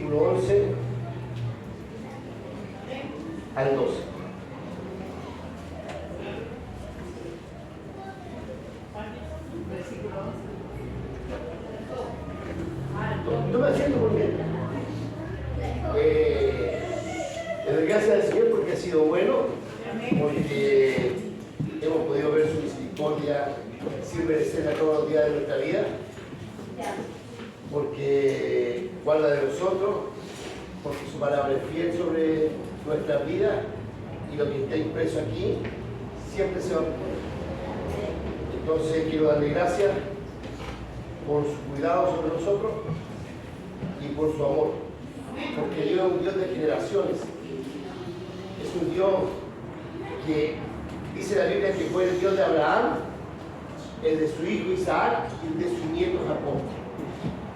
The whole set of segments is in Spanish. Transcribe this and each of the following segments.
versículo 11 al 12. Yo me siento porque le doy gracias al Señor porque ha sido bueno, porque hemos podido ver su misericordia sin merecerla todos los días de nuestra vida, porque guarda de nosotros, porque su palabra es fiel sobre nuestra vida y lo que está impreso aquí siempre se va a cumplir. Entonces quiero darle gracias por su cuidado sobre nosotros y por su amor, porque Dios es un Dios de generaciones, es un Dios que dice la Biblia que fue el Dios de Abraham, el de su hijo Isaac y el de su nieto Jacob.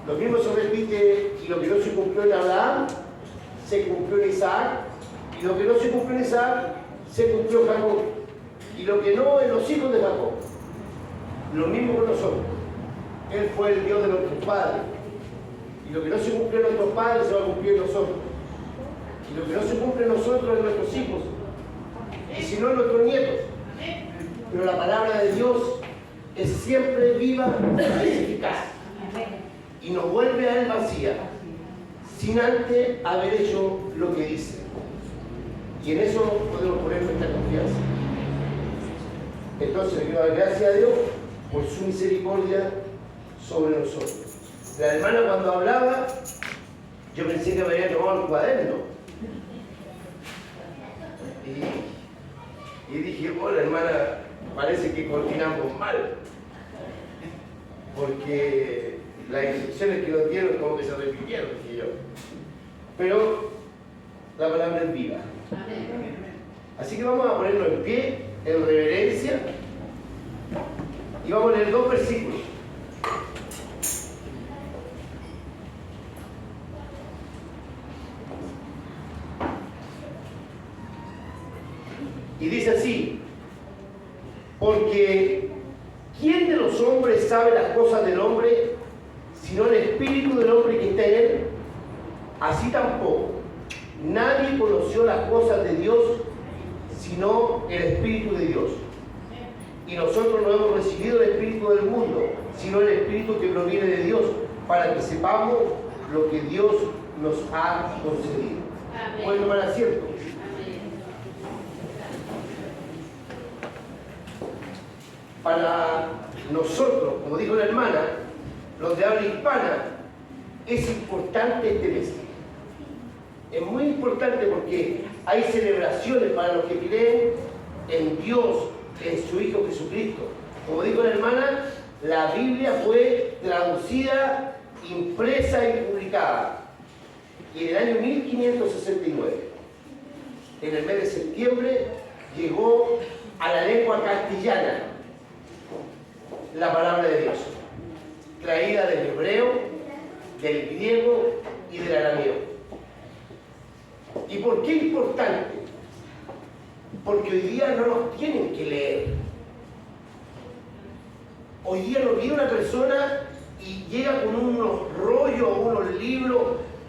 Lo mismo se repite, y lo que no se cumplió en Abraham se cumplió en Isaac, y lo que no se cumplió en Isaac se cumplió en Jacob, y lo que no en los hijos de Jacob. Lo mismo con nosotros. Él fue el Dios de nuestros padres. Y lo que no se cumple en nuestros padres se va a cumplir en nosotros. Y lo que no se cumple en nosotros en nuestros hijos. Y si no en nuestros nietos. Pero la palabra de Dios es siempre viva y eficaz. Y nos vuelve a él vacía. Sin antes haber hecho lo que dice. Y en eso podemos poner nuestra confianza. Entonces, quiero dar gracias a Dios por su misericordia sobre nosotros. La hermana cuando hablaba, yo pensé que me había tomado el cuaderno. Y dije, oh, la hermana, parece que coordinamos mal. Porque las instrucciones que nos dieron como que se repitieron, dije yo. Pero la palabra es viva. Así que vamos a ponernos en pie, en reverencia, y vamos a leer 2 versículos. Y dice así: porque ¿quién de los hombres sabe las cosas del hombre, sino el espíritu del hombre que está en él? Así tampoco nadie conoció las cosas de Dios, sino el Espíritu de Dios. Y nosotros no hemos recibido el Espíritu del mundo, sino el Espíritu que proviene de Dios, para que sepamos lo que Dios nos ha concedido. ¿Pueden tomar asiento? Para nosotros, como dijo la hermana, los de habla hispana, es importante este mes. Es muy importante porque hay celebraciones para los que creen en Dios, en su Hijo Jesucristo. Como dijo la hermana, la Biblia fue traducida, impresa y publicada. Y en el año 1569, en el mes de septiembre, llegó a la lengua castellana la palabra de Dios, traída del hebreo, del griego y del arameo. ¿Y por qué es importante? Porque hoy día no nos tienen que leer. Hoy día nos viene una persona y llega con unos rollos, unos libros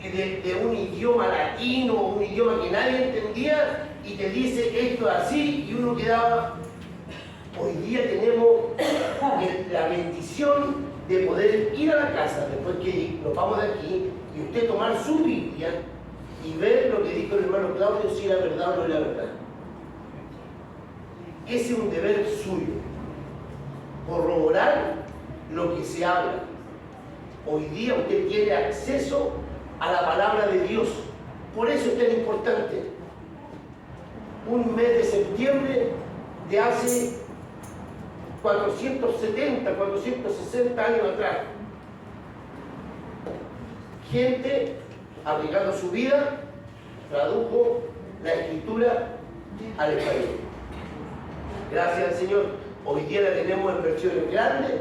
de un idioma latino, un idioma que nadie entendía, y te dice esto así, y uno quedaba. Hoy día tenemos la bendición de poder ir a la casa después que nos vamos de aquí y usted tomar su Biblia y ver lo que dijo el hermano Claudio, si era verdad o no era verdad. Ese es un deber suyo, corroborar lo que se habla. Hoy día usted tiene acceso a la palabra de Dios, por eso es tan importante. Un mes de septiembre de hace 470, 460 años atrás. Gente, aplicando su vida, tradujo la escritura al español. Gracias al Señor. Hoy día la tenemos en versiones grandes,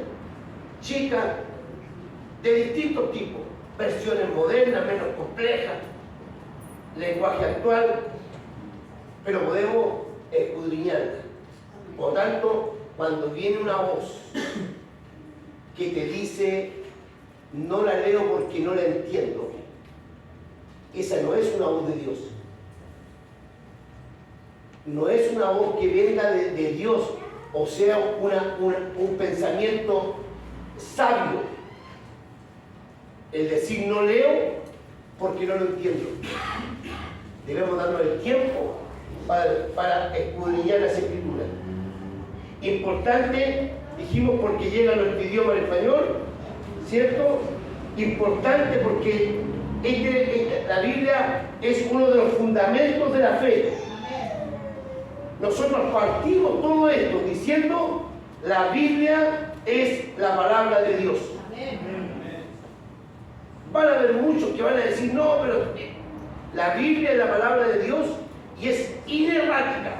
chicas, de distintos tipos. Versiones modernas, menos complejas, lenguaje actual, pero podemos escudriñarla. Por lo tanto, cuando viene una voz que te dice, no la leo porque no la entiendo, esa no es una voz de Dios. No es una voz que venga de Dios, o sea, un pensamiento sabio. El decir no leo porque no lo entiendo. Debemos darnos el tiempo para escudriñar las Escrituras. Importante, dijimos, porque llega a nuestro idioma el español, ¿cierto? Importante porque la Biblia es uno de los fundamentos de la fe. Nosotros partimos todo esto diciendo la Biblia es la palabra de Dios. Van a haber muchos que van a decir, no, pero la Biblia es la palabra de Dios y es inerrática.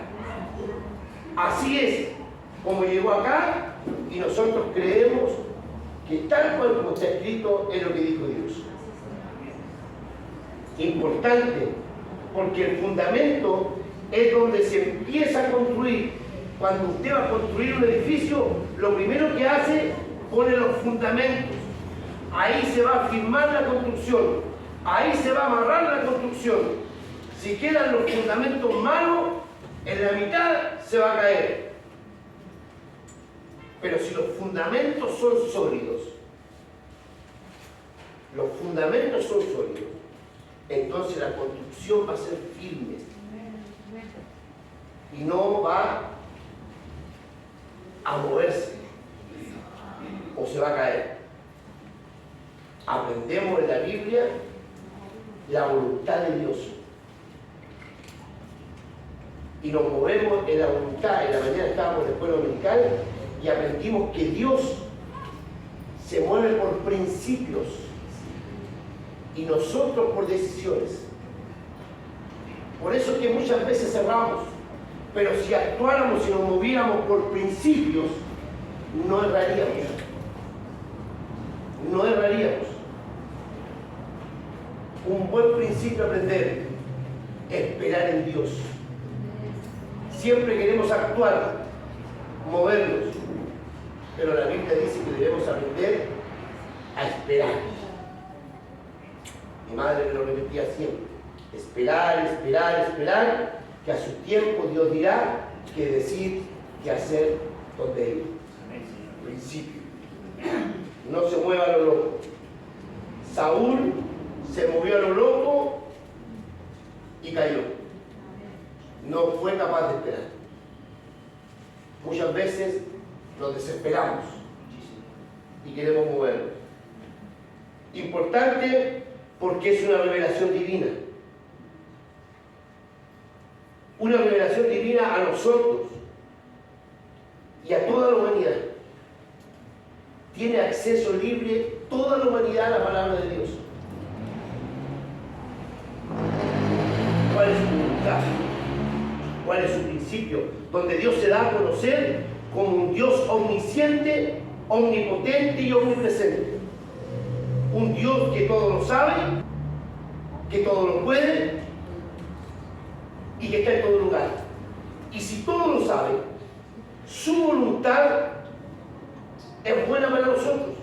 Así es como llegó acá, y nosotros creemos que tal cual como está escrito es lo que dijo Dios. Importante, porque el fundamento es donde se empieza a construir. Cuando usted va a construir un edificio, lo primero que hace, pone los fundamentos. Ahí se va a firmar la construcción, ahí se va a amarrar la construcción. Si quedan los fundamentos malos, en la mitad se va a caer. Pero si los fundamentos son sólidos, entonces la construcción va a ser firme y no va a moverse o se va a caer. Aprendemos en la Biblia la voluntad de Dios y nos movemos en la voluntad. En la mañana estábamos en la escuela dominical y aprendimos que Dios se mueve por principios y nosotros por decisiones. Por eso es que muchas veces cerramos, pero si actuáramos y nos moviéramos por principios, no erraríamos. No erraríamos. Un buen principio a aprender, esperar en Dios. Siempre queremos actuar, movernos, pero la Biblia dice que debemos aprender a esperar. Mi madre me lo repetía siempre: esperar, esperar, esperar, que a su tiempo Dios dirá qué decir, qué hacer, dónde ir. Principio. No se mueva a lo loco. Saúl se movió a lo loco y cayó. No fue capaz de esperar. Muchas veces nos desesperamos y queremos movernos. Importante porque es una revelación divina. Una revelación divina a nosotros y a toda la humanidad. Tiene acceso libre toda la humanidad a la palabra de Dios. ¿Cuál es su voluntad? ¿Cuál es su principio? Donde Dios se da a conocer como un Dios omnisciente, omnipotente y omnipresente. Un Dios que todo lo sabe, que todo lo puede y que está en todo lugar. Y si todo lo sabe, su voluntad es buena para nosotros.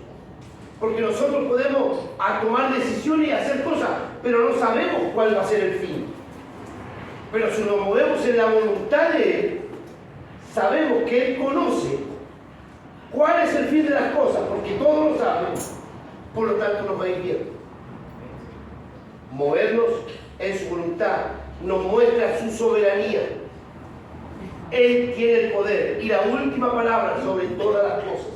Porque nosotros podemos tomar decisiones y hacer cosas, pero no sabemos cuál va a ser el fin. Pero si nos movemos en la voluntad de Él, sabemos que Él conoce cuál es el fin de las cosas, porque todo lo sabe, por lo tanto nos va a ir bien. Movernos en su voluntad nos muestra su soberanía. Él tiene el poder y la última palabra sobre todas las cosas.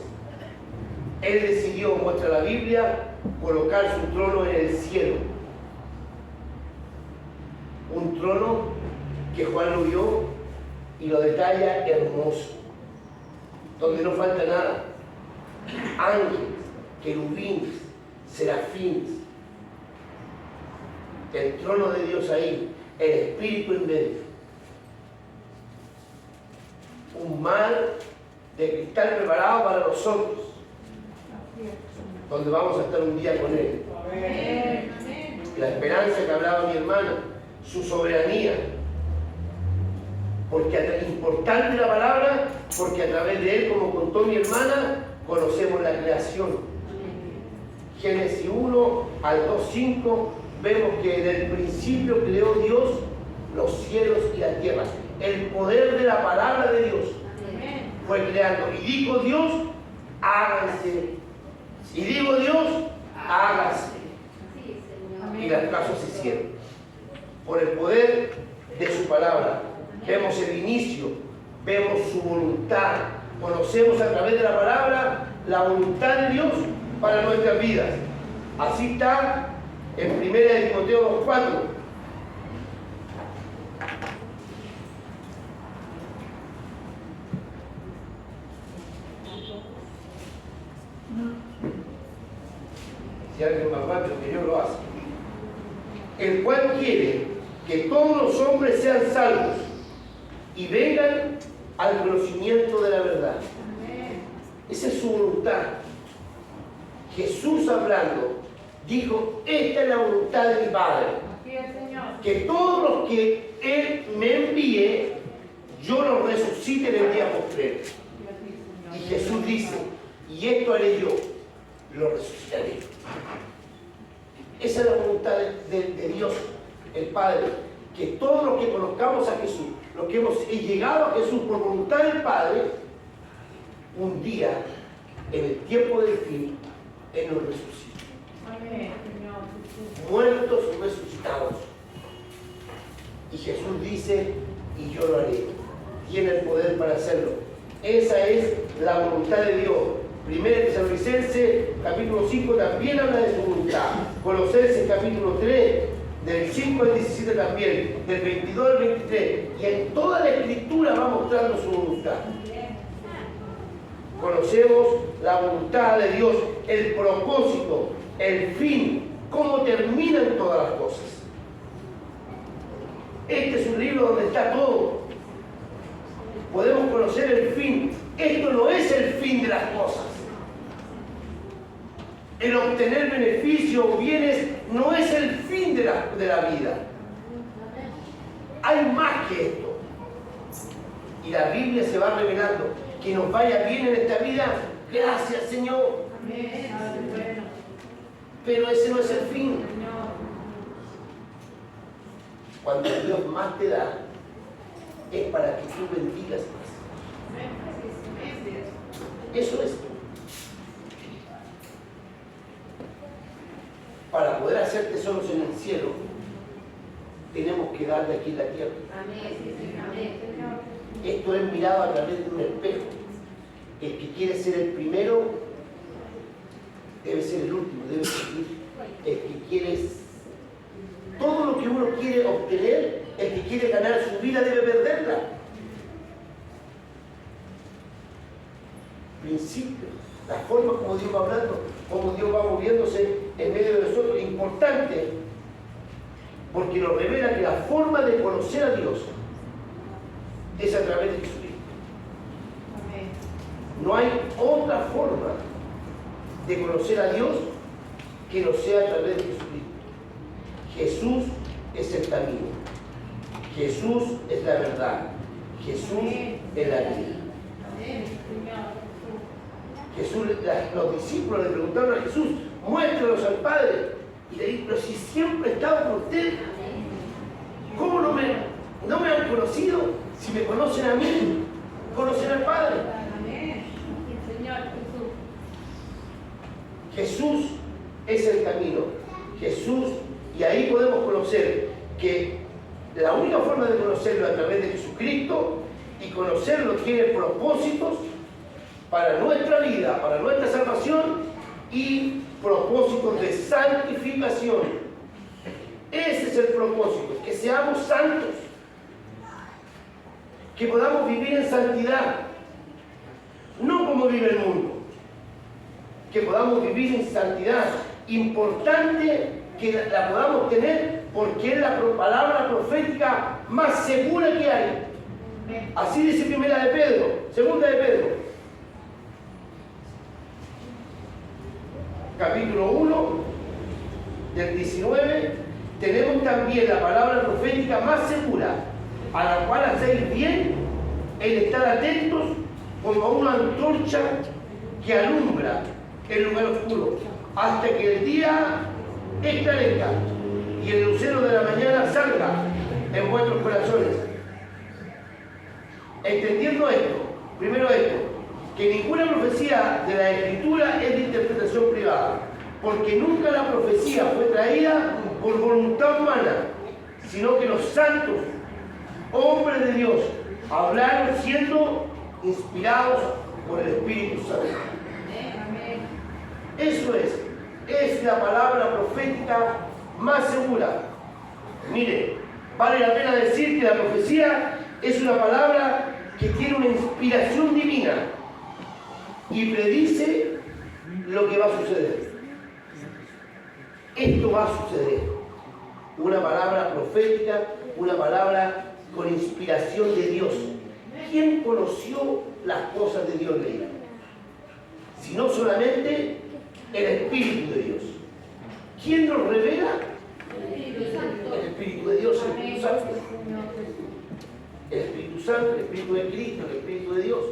Él decidió, muestra la Biblia, colocar su trono en el cielo. Un trono que Juan lo vio y lo detalla hermoso, donde no falta nada. Ángeles, querubines, serafines. El trono de Dios ahí, el Espíritu en medio. Un mar de cristal preparado para nosotros, donde vamos a estar un día con Él. La esperanza que hablaba mi hermana, su soberanía. Porque es importante la palabra, porque a través de Él, como contó mi hermana, conocemos la creación. Génesis 1 al 2:5 vemos que en el principio creó Dios los cielos y la tierra. El poder de la palabra de Dios fue creando. Y dijo Dios, háganse. Y dijo Dios, hágase. Y las cosas se hicieron. Por el poder de su palabra. Vemos el inicio, vemos su voluntad. Conocemos a través de la palabra la voluntad de Dios para nuestras vidas. Así está en 1 Timoteo 2:4. Si alguien más rápido que yo lo hace. El cual quiere que todos los hombres sean salvos y vengan al conocimiento de la verdad. Esa es su voluntad. Jesús hablando dijo, esta es la voluntad de mi Padre, que todos los que Él me envíe, yo los resucite en el día postrero. Y Jesús dice, y esto haré yo, lo resucitaré. Esa es la voluntad de Dios, el Padre, que todos los que conozcamos a Jesús, los que hemos llegado a Jesús por voluntad del Padre, un día, en el tiempo del fin, Él nos resucita. Muertos resucitados. Y Jesús dice, y yo lo haré. Tiene el poder para hacerlo. Esa es la voluntad de Dios. 1 Tesalonicenses capítulo 5 también habla de su voluntad. Colosenses capítulo 3, del 5 al 17 también, del 22 al 23. Y en toda la Escritura va mostrando su voluntad. Conocemos la voluntad de Dios, el propósito, el fin, cómo terminan todas las cosas. Este es un libro donde está todo. Podemos conocer el fin. Esto no es el fin de las cosas. El obtener beneficios o bienes no es el fin de la vida. Hay más que esto. Y la Biblia se va revelando. Que nos vaya bien en esta vida, gracias Señor. Pero ese no es el fin. Cuando Dios más te da, es para que tú bendigas más. Eso es. Para poder hacer tesoros en el cielo, tenemos que dar de aquí la tierra. Esto es mirado a través de un espejo. El que quiere ser el primero debe ser el último, debe seguir. El que quiere todo lo que uno quiere obtener, el que quiere ganar su vida debe perderla. Principio, la forma como Dios va hablando, como Dios va moviéndose en medio de nosotros, es importante porque nos revela que la forma de conocer a Dios es a través de Jesucristo. No hay otra forma de conocer a Dios que no sea a través de Jesucristo. Jesús es el camino. Jesús es la verdad. Jesús es la vida. Jesús, los discípulos le preguntaron a Jesús, muéstranos al Padre. Y le dijo, pero si siempre he estado con usted, ¿cómo no me han conocido? Si me conocen a mí, conocen al Padre. Jesús es el camino. Jesús, y ahí podemos conocer que la única forma de conocerlo es a través de Jesucristo, y conocerlo tiene propósitos para nuestra vida, para nuestra salvación y propósitos de santificación. Ese es el propósito, que seamos santos, que podamos vivir en santidad, no como vive el mundo, que podamos vivir en santidad. Importante que la podamos tener porque es la palabra profética más segura que hay. Así dice Primera de Pedro, Segunda de Pedro, capítulo 1, del 19, tenemos también la palabra profética más segura, a la cual hacéis bien el estar atentos como a una antorcha que alumbra el lugar oscuro, hasta que el día esclarezca y el lucero de la mañana salga en vuestros corazones. Entendiendo esto, primero esto, que ninguna profecía de la Escritura es de interpretación privada, porque nunca la profecía fue traída por voluntad humana, sino que los santos, hombres de Dios, hablaron siendo inspirados por el Espíritu Santo. Eso es la palabra profética más segura. Mire, vale la pena decir que la profecía es una palabra que tiene una inspiración divina y predice lo que va a suceder. Esto va a suceder. Una palabra profética, una palabra con inspiración de Dios. ¿Quién conoció las cosas de Dios leídas? Sino solamente el Espíritu de Dios. ¿Quién nos revela? El Espíritu de Dios, el Espíritu Santo. El Espíritu Santo, el Espíritu de Cristo, el Espíritu de Dios.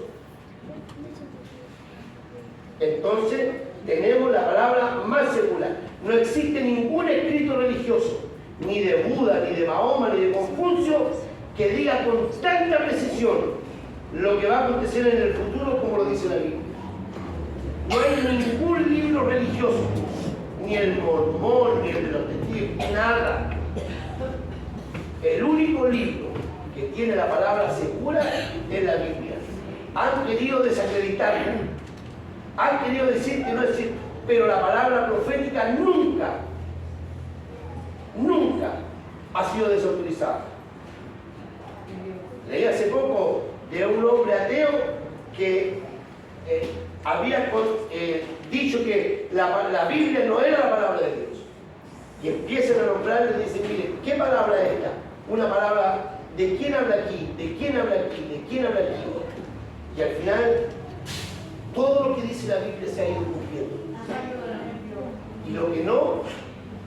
Entonces, tenemos la palabra más segura. No existe ningún escrito religioso, ni de Buda, ni de Mahoma, ni de Confucio, que diga con tanta precisión lo que va a acontecer en el futuro como lo dice la Biblia. No hay ningún libro religioso, ni el Mormón, ni el de los testigos, nada. El único libro que tiene la palabra segura es la Biblia. Han querido desacreditarla, han querido decir que no es cierto, pero la palabra profética nunca ha sido desautorizada. Leí hace poco de un hombre ateo que había dicho que la Biblia no era la palabra de Dios. Y empiezan a nombrarle y dicen, mire, ¿qué palabra es esta? Una palabra, ¿de quién habla aquí? ¿De quién habla aquí? ¿De quién habla aquí? Y al final, todo lo que dice la Biblia se ha ido cumpliendo. Y lo que no,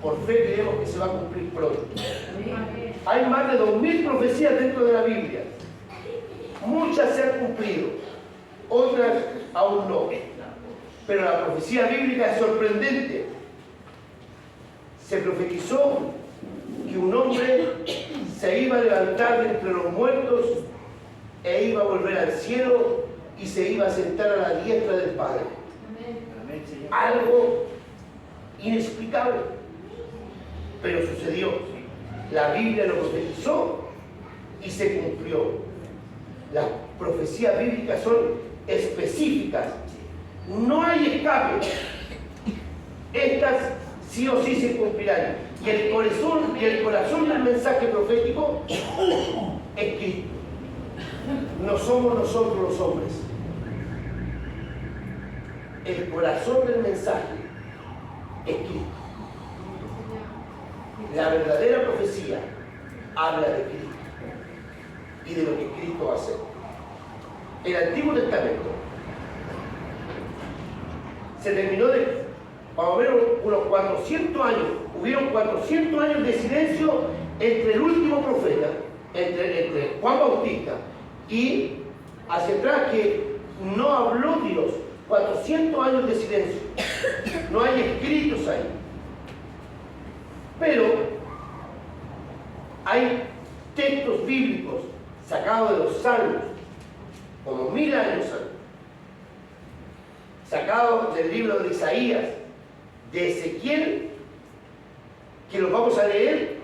por fe creemos que se va a cumplir pronto. Hay más de 2000 profecías dentro de la Biblia. Muchas se han cumplido, otras aún no. Pero la profecía bíblica es sorprendente. Se profetizó que un hombre se iba a levantar de entre los muertos e iba a volver al cielo y se iba a sentar a la diestra del Padre. Algo inexplicable, pero sucedió. La Biblia lo profetizó y se cumplió. Las profecías bíblicas son específicas. No hay escape. Estas sí o sí se cumplirán. Y el corazón del mensaje profético es Cristo. No somos nosotros los hombres. El corazón del mensaje es Cristo. La verdadera profecía habla de Cristo y de lo que Cristo va a hacer. El Antiguo Testamento se terminó de, más o menos, unos 400 años. Hubieron 400 años de silencio entre el último profeta, entre Juan Bautista, y hacia atrás que no habló Dios. 400 años de silencio. No hay escritos ahí. Pero hay textos bíblicos sacados de los Salmos, como 1000 años antes, sacados del libro de Isaías, de Ezequiel, que los vamos a leer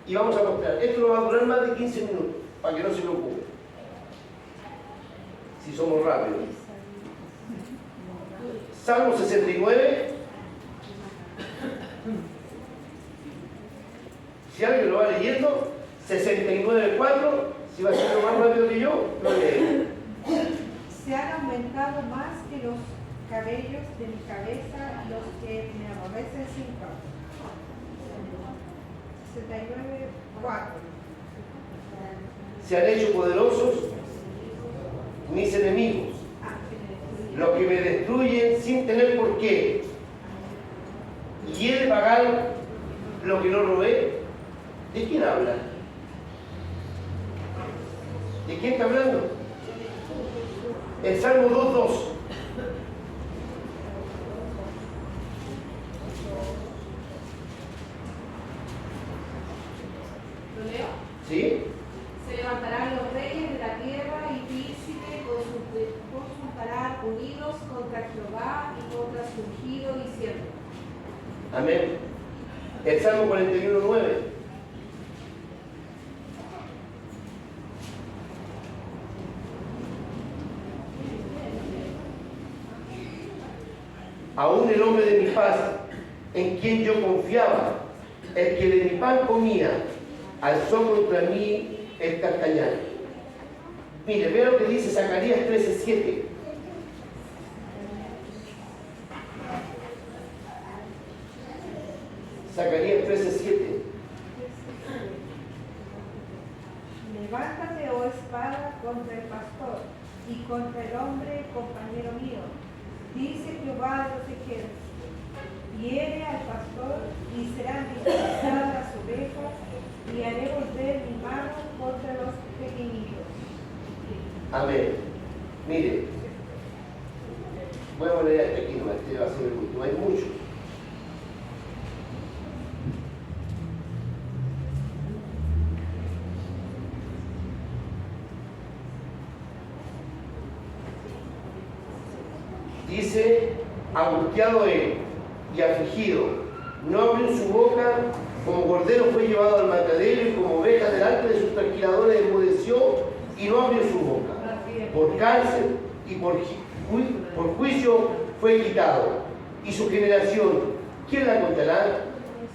y vamos a mostrar. Esto nos va a durar más de 15 minutos, para que no se me ocupe, si somos rápidos. Salmo 69. Si alguien lo va leyendo, 69:4, si va a ser lo más rápido que yo, lo lee. Se han aumentado más que los cabellos de mi cabeza los que me aborrecen sin causa. 69:4. Se han hecho poderosos mis enemigos, los que me destruyen sin tener por qué. Y he de pagar lo que no robé. ¿De quién habla? ¿De quién está hablando? El Salmo 2:2. ¿Sí? Se levantarán los reyes de la tierra y príncipes consultarán unidos contra Jehová y contra su ungido diciendo. Amén. El Salmo 41:9. Aún el hombre de mi paz, en quien yo confiaba, el que de mi pan comía, alzó contra mí el carcañal. Mire, vea lo que dice Zacarías 13:7. Zacarías 13:7. Levántate, oh espada, contra el pastor y contra el hombre compañero mío, dice Jehová de los ejércitos. Hiere al pastor y serán dispersadas las ovejas, y haré volver mi mano contra los pequeñitos. Amén. Mire, voy a leer hasta aquí nomás, este va a ser el último, hay muchos. Dice, angustiado él y afligido, no abrió su boca, como cordero fue llevado al matadero y como oveja delante de sus trasquiladores enmudeció y no abrió su boca. Por cárcel y por juicio fue quitado. Y su generación, ¿quién la contará?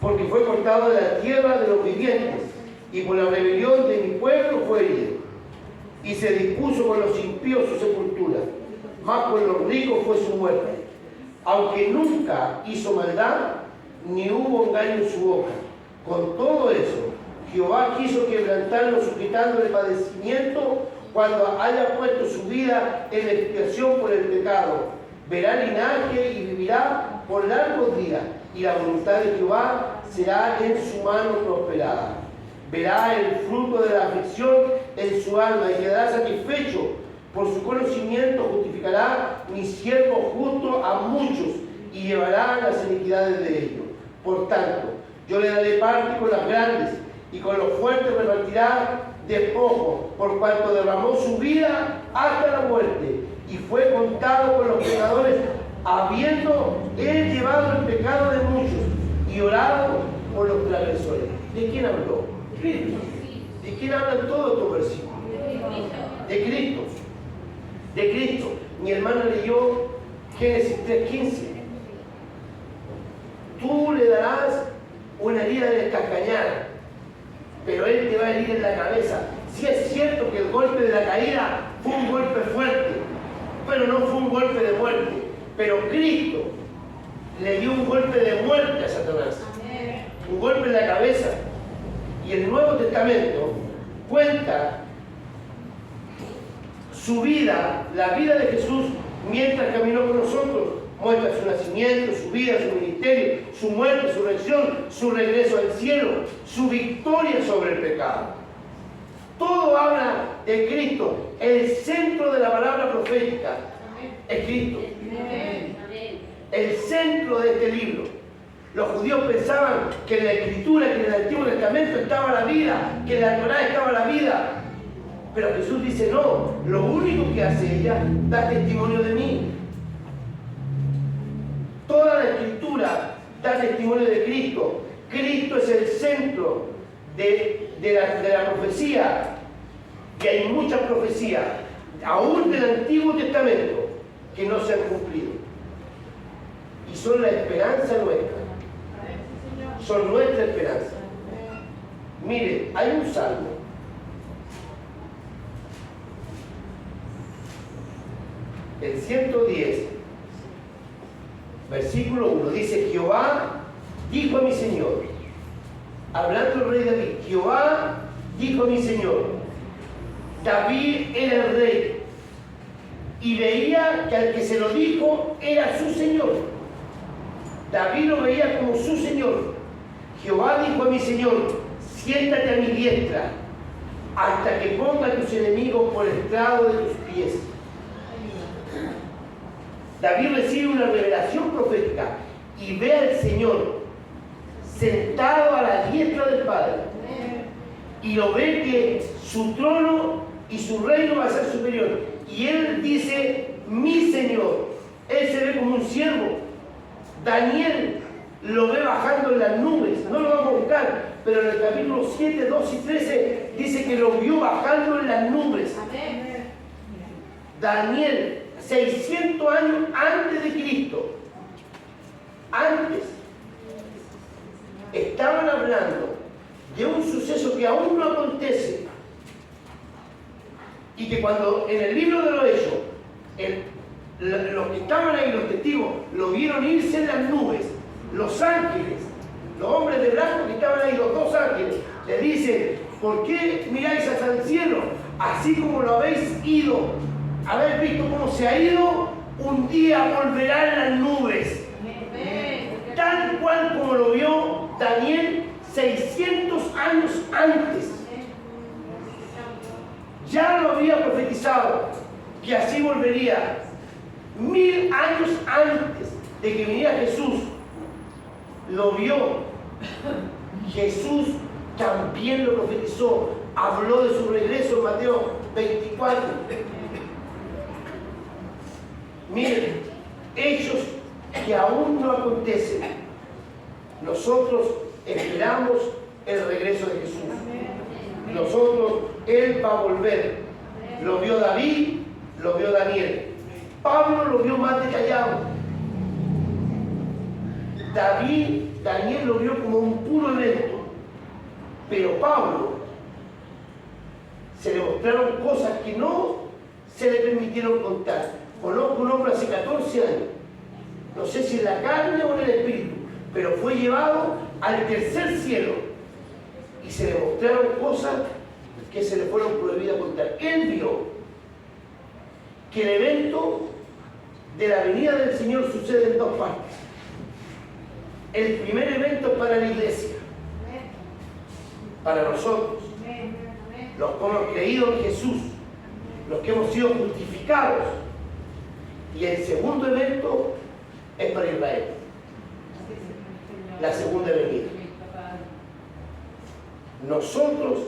Porque fue cortado de la tierra de los vivientes y por la rebelión de mi pueblo fue herido. Y se dispuso con los impíos su sepultura, más con los ricos fue su muerte. Aunque nunca hizo maldad, ni hubo engaño en su boca. Con todo eso, Jehová quiso quebrantarlo, sujetándole padecimiento, cuando haya puesto su vida en expiación por el pecado. Verá linaje y vivirá por largos días, y la voluntad de Jehová será en su mano prosperada. Verá el fruto de la aflicción en su alma y quedará satisfecho. Por su conocimiento justificará mi siervo justo a muchos y llevará las iniquidades de ellos. Por tanto, yo le daré parte con las grandes y con los fuertes repartirá despojo, por cuanto derramó su vida hasta la muerte y fue contado con los pecadores, habiendo él llevado el pecado de muchos y orado por los transgresores. ¿De quién habló? ¿De quién hablan todos estos versículos? De Cristo. De Cristo. Mi hermano leyó Génesis 3:15. Tú le darás una herida de cascañar, pero él te va a herir en la cabeza. Sí es cierto que el golpe de la caída fue un golpe fuerte, pero no fue un golpe de muerte. Pero Cristo le dio un golpe de muerte a Satanás. Un golpe en la cabeza. Y el Nuevo Testamento cuenta su vida, la vida de Jesús mientras caminó con nosotros. Muestra su nacimiento, su vida, su ministerio, su muerte, su resurrección, su regreso al cielo, su victoria sobre el pecado. Todo habla de Cristo. El centro de la palabra profética es Cristo. El centro de este libro. Los judíos pensaban que en la Escritura, que en el Antiguo Testamento estaba la vida, que en la Torá estaba la vida. Pero Jesús dice, no, lo único que hace ella da testimonio de mí. Toda la Escritura da testimonio de Cristo. Cristo es el centro de la profecía. Y hay muchas profecías, aún del Antiguo Testamento, que no se han cumplido. Y son la esperanza nuestra. Son nuestra esperanza. Mire, hay un salmo. El 110, versículo 1, dice: Jehová dijo a mi Señor, hablando el rey David, Jehová dijo a mi Señor, David era el rey, y veía que al que se lo dijo era su Señor. David lo veía como su Señor. Jehová dijo a mi Señor, siéntate a mi diestra, hasta que ponga a tus enemigos por estrado de tus pies. David recibe una revelación profética y ve al Señor sentado a la diestra del Padre. y lo ve que su trono y su reino va a ser superior. Y él dice, mi Señor. Él se ve como un siervo. Daniel lo ve bajando en las nubes. No lo vamos a buscar, pero en el capítulo 7, 2 y 13 dice que lo vio bajando en las nubes. Amén. Daniel, 600 años antes de Cristo. Antes. Estaban hablando de un suceso que aún no acontece. Y que cuando en el libro de los Hechos, los que estaban ahí, los testigos, lo vieron irse en las nubes, los ángeles, los hombres de blanco que estaban ahí, los dos ángeles, le dicen, ¿por qué miráis hacia el cielo? Así como lo habéis ido, habéis visto cómo se ha ido, un día volverá en las nubes. Tal cual como lo vio Daniel 600 años antes. Ya lo había profetizado que así volvería. 1000 años antes de que viniera Jesús, lo vio. Jesús también lo profetizó, habló de su regreso en Mateo 24. Miren, hechos que aún no acontecen. Nosotros esperamos el regreso de Jesús. Nosotros, Él va a volver. Lo vio David, lo vio Daniel. Pablo lo vio más detallado. Daniel lo vio como un puro evento. Pero Pablo se le mostraron cosas que no se le permitieron contar. Conozco un hombre hace 14 años. No sé si en la carne o en el espíritu, pero fue llevado al tercer cielo y se le mostraron cosas que se le fueron prohibidas contar. Él vio que el evento de la venida del Señor sucede en dos partes. El primer evento es para la iglesia, para nosotros, los que hemos creído en Jesús, los que hemos sido justificados. Y el segundo evento es para Israel, la segunda venida. Nosotros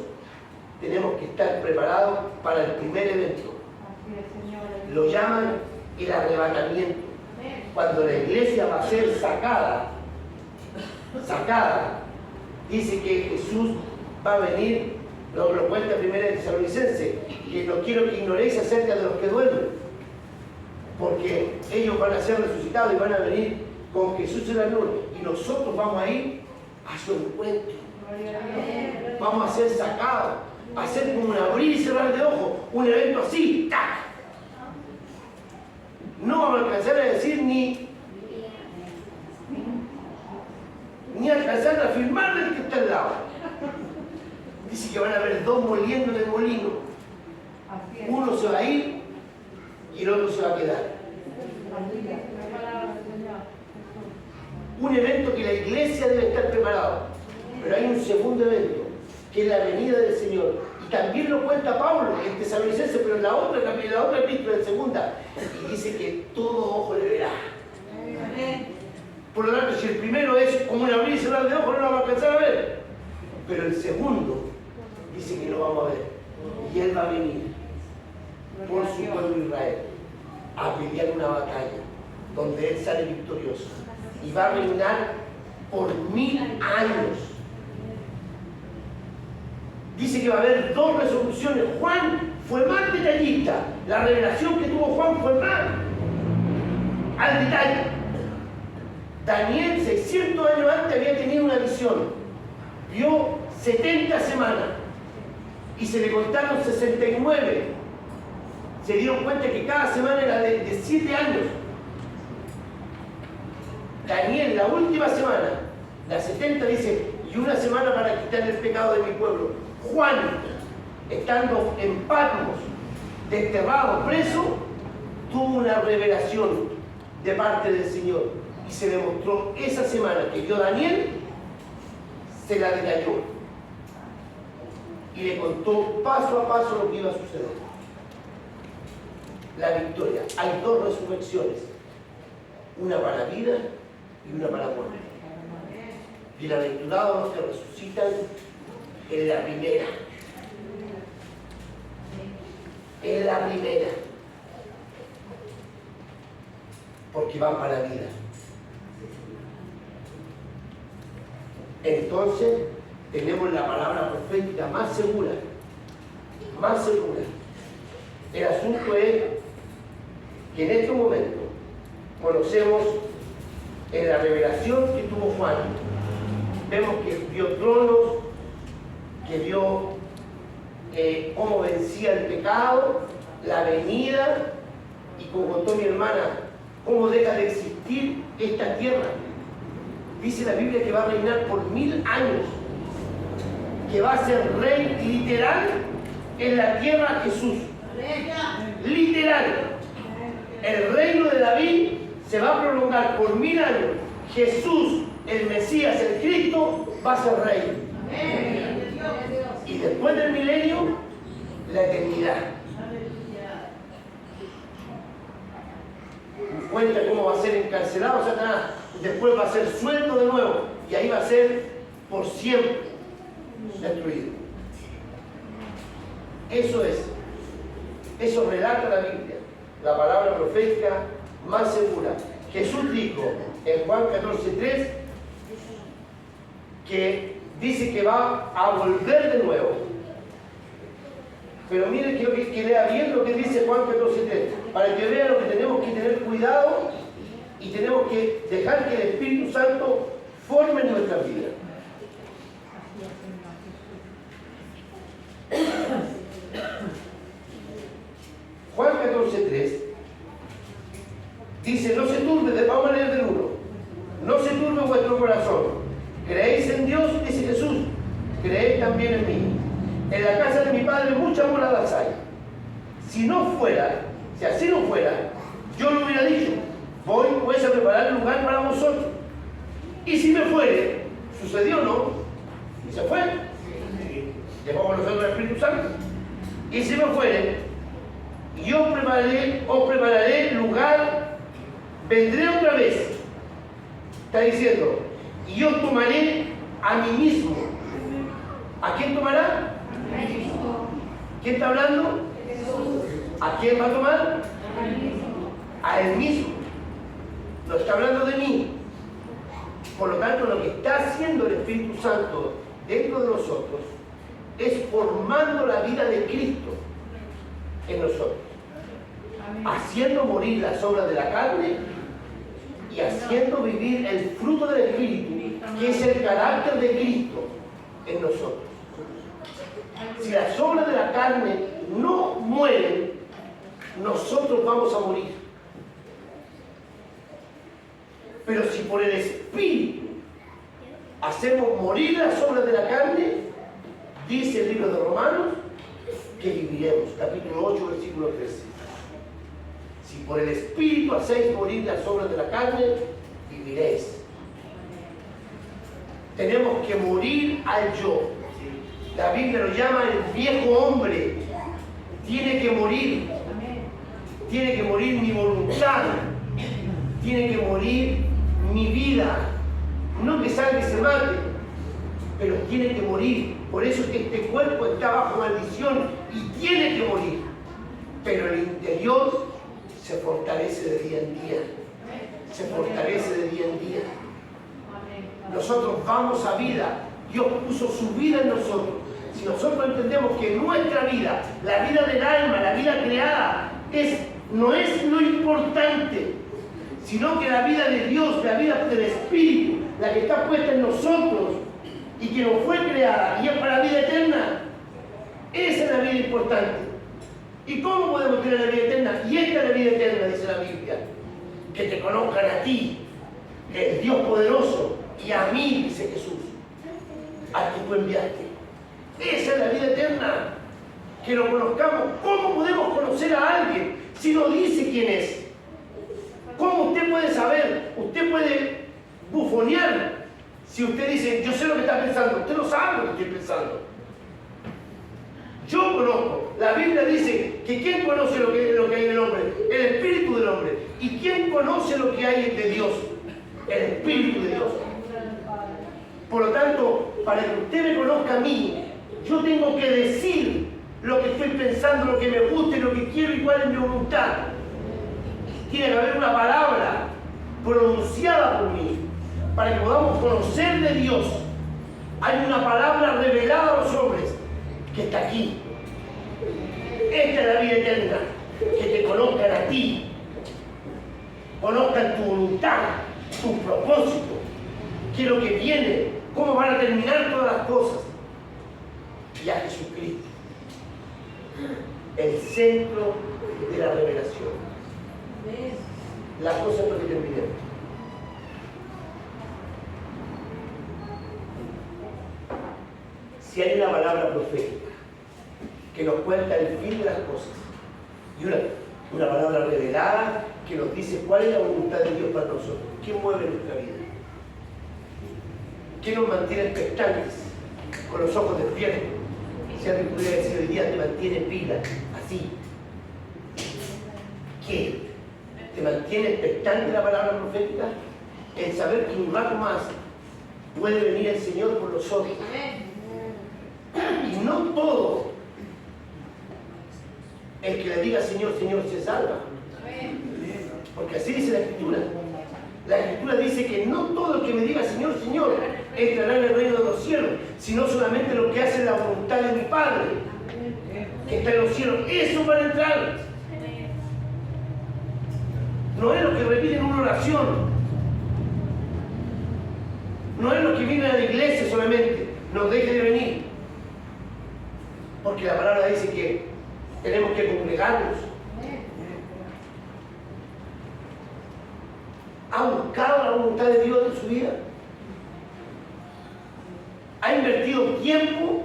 tenemos que estar preparados para el primer evento. Lo llaman el arrebatamiento. Cuando la iglesia va a ser sacada, dice que Jesús va a venir, lo cuenta primero en Tesalonicenses, que no quiero que ignoréis acerca de los que duermen, porque ellos van a ser resucitados y van a venir con Jesús en la nube, y nosotros vamos a ir a su encuentro. Vamos a ser sacados, a ser como un abrir y cerrar de ojos, un evento así, ¡tac! No vamos a alcanzar a decir ni alcanzar a afirmar del que está al lado. Dice que van a haber dos moliendo en el molino. Uno se va a ir y el otro se va a quedar. Un evento que la iglesia debe estar preparada. Pero hay un segundo evento, que es la venida del Señor. Y también lo cuenta Pablo en Tesalonicenses, pero en la otra epístola, en segunda. Y dice que todo ojo le verá. Por lo tanto, si el primero es como un abrir y cerrar de ojos, no lo vamos a alcanzar a ver. Pero el segundo dice que lo vamos a ver. Y Él va a venir por su pueblo Israel a pelear una batalla donde Él sale victorioso. Y va a reinar por 1000 años. Dice que va a haber dos resoluciones. Juan fue más detallista. La revelación que tuvo Juan fue más al detalle. Daniel, 600 años antes, había tenido una visión. Vio 70 semanas y se le contaron 69. Se dieron cuenta que cada semana era de 7 años. Daniel, la última semana, la 70, dice, y una semana para quitar el pecado de mi pueblo. Juan, estando en Patmos, desterrado, preso, tuvo una revelación de parte del Señor y se le mostró esa semana que vio Daniel, se la detalló y le contó paso a paso lo que iba a suceder. La victoria. Hay dos resurrecciones, una para la vida y una para la muerte. Bienaventurados los que resucitan en la primera. que van para la vida. Entonces, tenemos la palabra profética más segura. Más segura. El asunto es que en este momento conocemos en la revelación que tuvo Juan, vemos que vio tronos, que vio cómo vencía el pecado, la venida, y como contó mi hermana, cómo deja de existir esta tierra. Dice la Biblia que va a reinar por 1000 años, que va a ser rey literal en la tierra Jesús. Literal. El reino de David se va a prolongar por 1000 años. Jesús, el Mesías, el Cristo, va a ser rey. Y después del milenio, la eternidad. Cuenta cómo va a ser encarcelado Satanás, después va a ser suelto de nuevo, y ahí va a ser por siempre destruido. Eso relata la Biblia, la palabra profética más segura. Jesús dijo en Juan 14:3 que dice que va a volver de nuevo. Pero miren, quiero que lea bien lo que dice Juan 14:3, para que vean lo que tenemos que tener cuidado y tenemos que dejar que el Espíritu Santo forme nuestra vida. Juan 14:3 dice: no se turbe, vamos a leer del 1. No se turbe vuestro corazón. ¿Creéis en Dios? Dice Jesús. Creed también en mí. En la casa de mi Padre muchas moradas hay. Si así no fuera, yo lo hubiera dicho: voy pues a preparar el lugar para vosotros. Y si me fuere, sucedió, ¿no? Y se fue. Dejó con nosotros el Espíritu Santo. Y si me fuere, yo os prepararé lugar, vendré otra vez. Está diciendo, y yo tomaré a mí mismo. ¿A quién tomará? ¿Quién está hablando? ¿A quién va a tomar? A él mismo. No está hablando de mí. Por lo tanto, lo que está haciendo el Espíritu Santo dentro de nosotros es formando la vida de Cristo en nosotros, haciendo morir las obras de la carne y haciendo vivir el fruto del Espíritu, que es el carácter de Cristo en nosotros. Si las obras de la carne no mueren, nosotros vamos a morir. Pero si por el Espíritu hacemos morir las obras de la carne, dice el libro de Romanos, que viviremos. Capítulo 8, versículo 13. Si por el Espíritu hacéis morir las obras de la carne, viviréis. Tenemos que morir al yo. La Biblia lo llama el viejo hombre. Tiene que morir. Tiene que morir mi voluntad. Tiene que morir mi vida. No que salga y se mate, pero tiene que morir. Por eso es que este cuerpo está bajo maldición y tiene que morir. Pero el interior se fortalece de día en día. Se fortalece de día en día. Nosotros vamos a vida. Dios puso su vida en nosotros. Si nosotros entendemos que nuestra vida, la vida del alma, la vida creada, no es lo importante, sino que la vida de Dios, la vida del Espíritu, la que está puesta en nosotros y que nos fue creada y es para la vida eterna, esa es la vida importante. ¿Y cómo podemos tener la vida eterna? Y esta es la vida eterna, dice la Biblia: que te conozcan a ti, el Dios poderoso, y a mí, dice Jesús, al que tú enviaste. Esa es la vida eterna, que lo conozcamos. ¿Cómo podemos conocer a alguien si no dice quién es? ¿Cómo usted puede saber? Usted puede bufonear si usted dice: yo sé lo que está pensando. Usted no sabe lo que estoy pensando. Yo conozco. La Biblia dice que ¿quién conoce lo que hay en el hombre? El Espíritu del hombre. ¿Y quién conoce lo que hay de Dios? El Espíritu de Dios. Por lo tanto, para que usted me conozca a mí, yo tengo que decir lo que estoy pensando, lo que me gusta y lo que quiero y cuál es mi voluntad. Tiene que haber una palabra pronunciada por mí, para que podamos conocer de Dios. Hay una palabra revelada a los hombres que está aquí. Esta es la vida eterna, que te conozcan a ti, conozcan tu voluntad, tu propósito, qué es lo que viene, cómo van a terminar todas las cosas. Y a Jesucristo, el centro de la revelación. La cosa es lo que terminemos. Si hay una palabra profética que nos cuenta el fin de las cosas y una palabra revelada que nos dice cuál es la voluntad de Dios para nosotros, ¿qué mueve nuestra vida? ¿Qué nos mantiene expectantes, con los ojos despiertos? Si alguien pudiera decir hoy día te mantiene pila, así. ¿Qué? ¿Te mantiene expectante la palabra profética? El saber que un rato más puede venir el Señor por nosotros. Y no todo el que le diga Señor, Señor se salva. Porque así dice la Escritura. La Escritura dice que no todo el que me diga Señor, Señor entrará en el reino de los cielos, sino solamente los que hacen la voluntad de mi Padre que está en los cielos. Eso van a entrar. No es lo que repiten una oración. No es lo que viene a la iglesia solamente. No deje de venir. Porque la palabra dice que tenemos que congregarnos. ¿Ha buscado la voluntad de Dios en su vida? ¿Ha invertido tiempo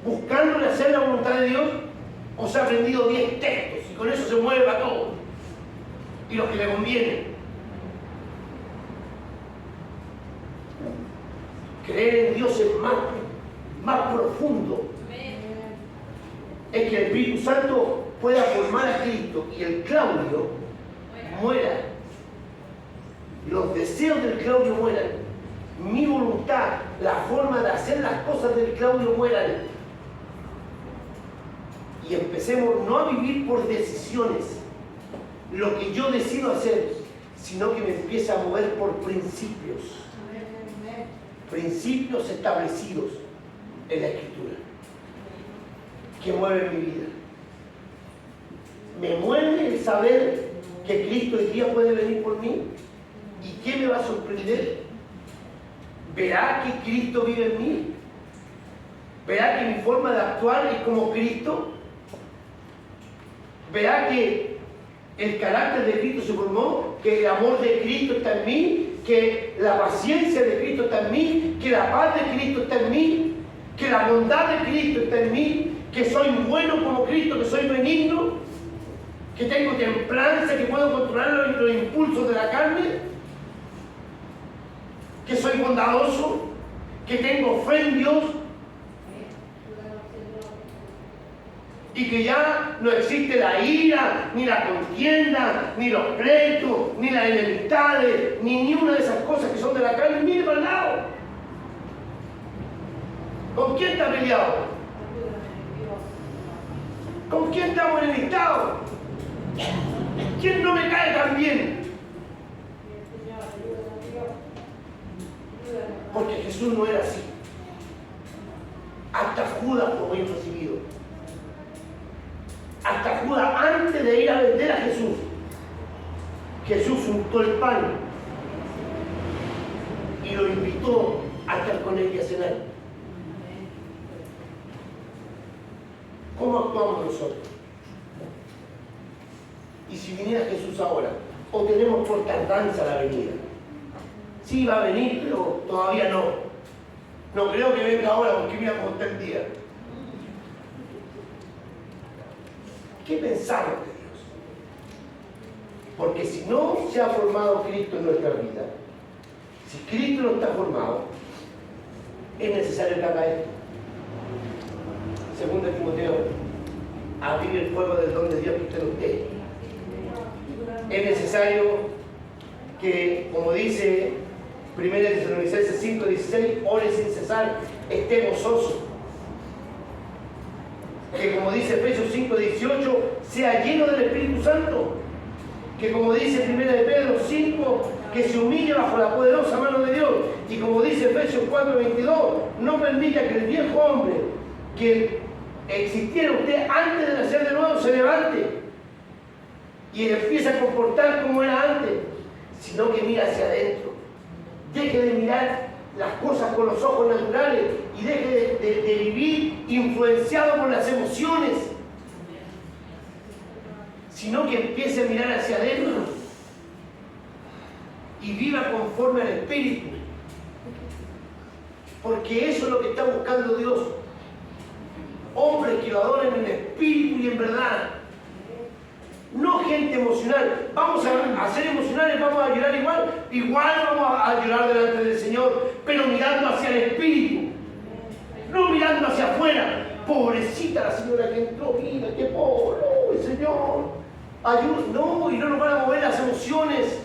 buscando en hacer la voluntad de Dios? ¿O se ha aprendido 10 textos y con eso se mueve para todo? Y lo que le conviene. Creer en Dios es más profundo. Es que el Espíritu Santo pueda formar a Cristo y el Claudio muera. Los deseos del Claudio mueran. Mi voluntad, la forma de hacer las cosas del Claudio mueran. Y empecemos no a vivir por decisiones, lo que yo decido hacer, sino que me empiece a mover por principios. Principios establecidos en la Escritura. Que mueven mi vida. Me mueve el saber que Cristo hoy día puede venir por mí. ¿Y qué me va a sorprender? ¿Verá que Cristo vive en mí? ¿Verá que mi forma de actuar es como Cristo? ¿Verá que el carácter de Cristo se formó? ¿Que el amor de Cristo está en mí? ¿Que la paciencia de Cristo está en mí? ¿Que la paz de Cristo está en mí? ¿Que la bondad de Cristo está en mí? ¿Que soy bueno como Cristo? ¿Que soy benigno? ¿Que tengo templanza? ¿Que puedo controlar los impulsos de la carne? ¿Que soy bondadoso? ¿Que tengo fe en Dios? Y que ya no existe la ira, ni la contienda, ni los pleitos, ni las enemistades, ni una de esas cosas que son de la carne. Mire para el lado. ¿Con quién está peleado? ¿Con quién estamos enemistados? ¿Quién no me cae tan bien? Porque Jesús no era así. Hasta Judas fue bien recibido. Hasta Judas, antes de ir a vender a Jesús, Jesús untó el pan y lo invitó a estar con él y a cenar. ¿Cómo actuamos nosotros? Y si viniera Jesús ahora, o tenemos por tardanza la venida. Sí va a venir, pero todavía no. No creo que venga ahora porque mira cómo está el día. ¿Qué pensamos de Dios? Porque si no se ha formado Cristo en nuestra vida, si Cristo no está formado, es necesario que haga esto. Segundo Timoteo, abrir el fuego del don de Dios que usted no esté. Es necesario que, como dice 1 Tesalonicenses 5:16, ore sin cesar, esté gozoso. Que como dice Efesios 5:18, sea lleno del Espíritu Santo. Que como dice 1 de Pedro 5, que se humille bajo la poderosa mano de Dios. Y como dice Efesios 4:22, no permita que el viejo hombre que existiera en usted antes de nacer de nuevo se levante y empiece a comportar como era antes, sino que mire hacia adentro. Deje de mirar las cosas con los ojos naturales y deje de vivir influenciado por las emociones, sino que empiece a mirar hacia adentro y viva conforme al Espíritu, porque eso es lo que está buscando Dios. Hombres que lo adoren en espíritu y en verdad, no gente emocional. Vamos a ser emocionales, vamos a llorar igual vamos a llorar delante del Señor, pero mirando hacia el Espíritu, no mirando hacia afuera. Pobrecita la señora que entró, mira, qué pobre, no, Señor, ayuda. No, y no nos van a mover las emociones,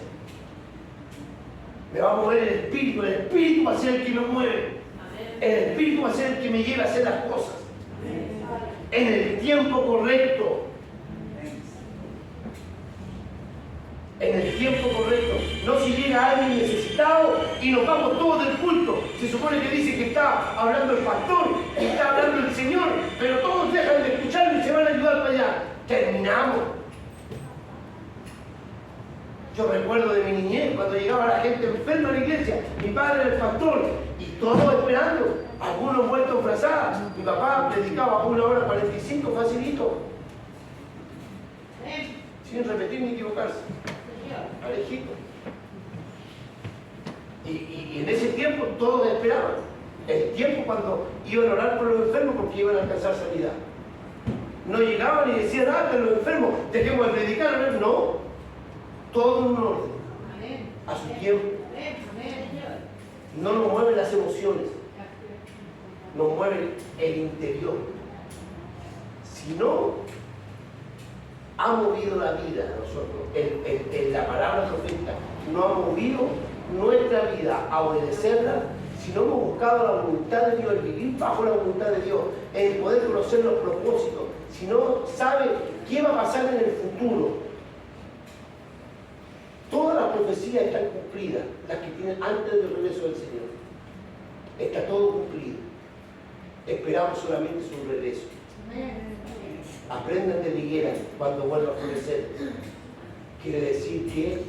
me va a mover el Espíritu va a ser el que me mueve, el Espíritu va a ser el que me lleve a hacer las cosas en el tiempo correcto. En el tiempo correcto. No si llega alguien necesitado y nos vamos todos del culto. Se supone que dice que está hablando el pastor, que está hablando el Señor, pero todos dejan de escucharlo y se van a ayudar para allá. Terminamos. Yo recuerdo de mi niñez cuando llegaba la gente enferma a la iglesia, mi padre era el pastor y todos esperando, algunos vueltos en frazada. Mi papá predicaba 1:45 facilito, sin repetir ni equivocarse, parejito. Y en ese tiempo todos esperaban el tiempo cuando iban a orar por los enfermos porque iban a alcanzar sanidad. No llegaban y decían, que los enfermos dejemos de predicar, no, todo en un orden, a su tiempo. No nos mueven las emociones, nos mueve el interior. Si no ha movido la vida a nosotros, la palabra profética no ha movido nuestra vida a obedecerla, si no hemos buscado la voluntad de Dios, el vivir bajo la voluntad de Dios, el poder conocer los propósitos, si no sabe qué va a pasar en el futuro. Todas las profecías están cumplidas, las que tienen antes del regreso del Señor. Está todo cumplido. Esperamos solamente su regreso. Aprendan de la higuera cuando vuelva a florecer. Quiere decir que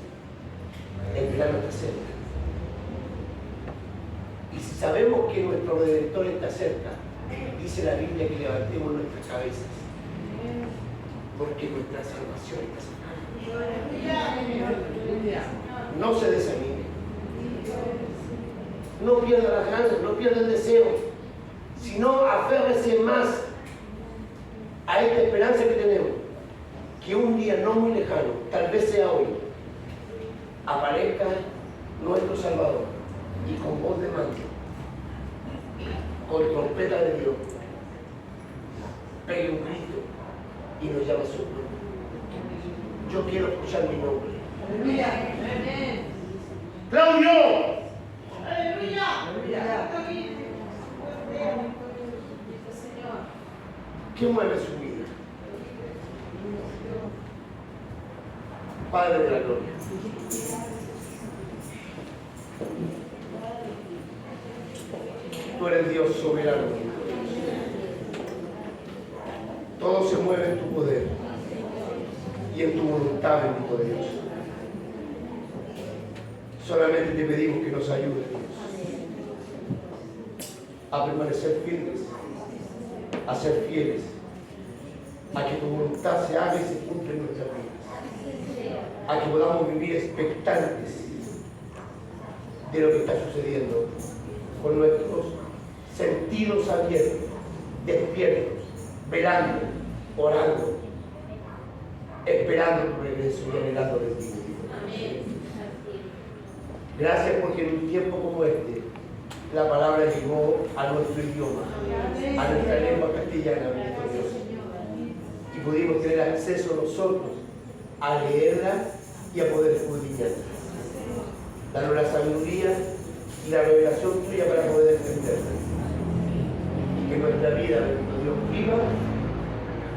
el verano está cerca. Y si sabemos que nuestro Redentor está cerca, dice la Biblia que levantemos nuestras cabezas, porque nuestra salvación está cerca. No se desanime, no pierda las ganas, no pierda el deseo, sino aférrese más a esta esperanza que tenemos, que un día no muy lejano, tal vez sea hoy, aparezca nuestro Salvador y con voz de mando, con trompeta de Dios, pegue un grito y nos llame a su nombre. Yo quiero escuchar mi nombre. Aleluya. ¡Claudio! Aleluya. ¿Qué mueve su vida? Padre de la gloria. Tú eres Dios soberano. Todo se mueve en tu poder y en tu voluntad, bendito Dios. Solamente te pedimos que nos ayudes, Dios, a permanecer firmes, a ser fieles, a que tu voluntad se haga y se cumpla en nuestras vidas, a que podamos vivir expectantes de lo que está sucediendo, con nuestros sentidos abiertos, despiertos, velando, orando, esperando tu regreso y anhelando de ti. Gracias porque en un tiempo como este la palabra llegó a nuestro idioma, a nuestra lengua castellana, bendito Dios, y pudimos tener acceso nosotros a leerla y a poder escudriñarla. Danos la sabiduría y la revelación tuya para poder entenderla. Y que nuestra vida, bendito Dios,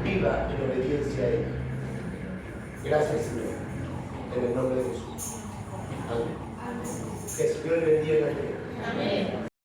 viva en obediencia a Él. Gracias, Señor, en el nombre de Jesús. Amén. Amén. Que Dios le bendiga. Amén.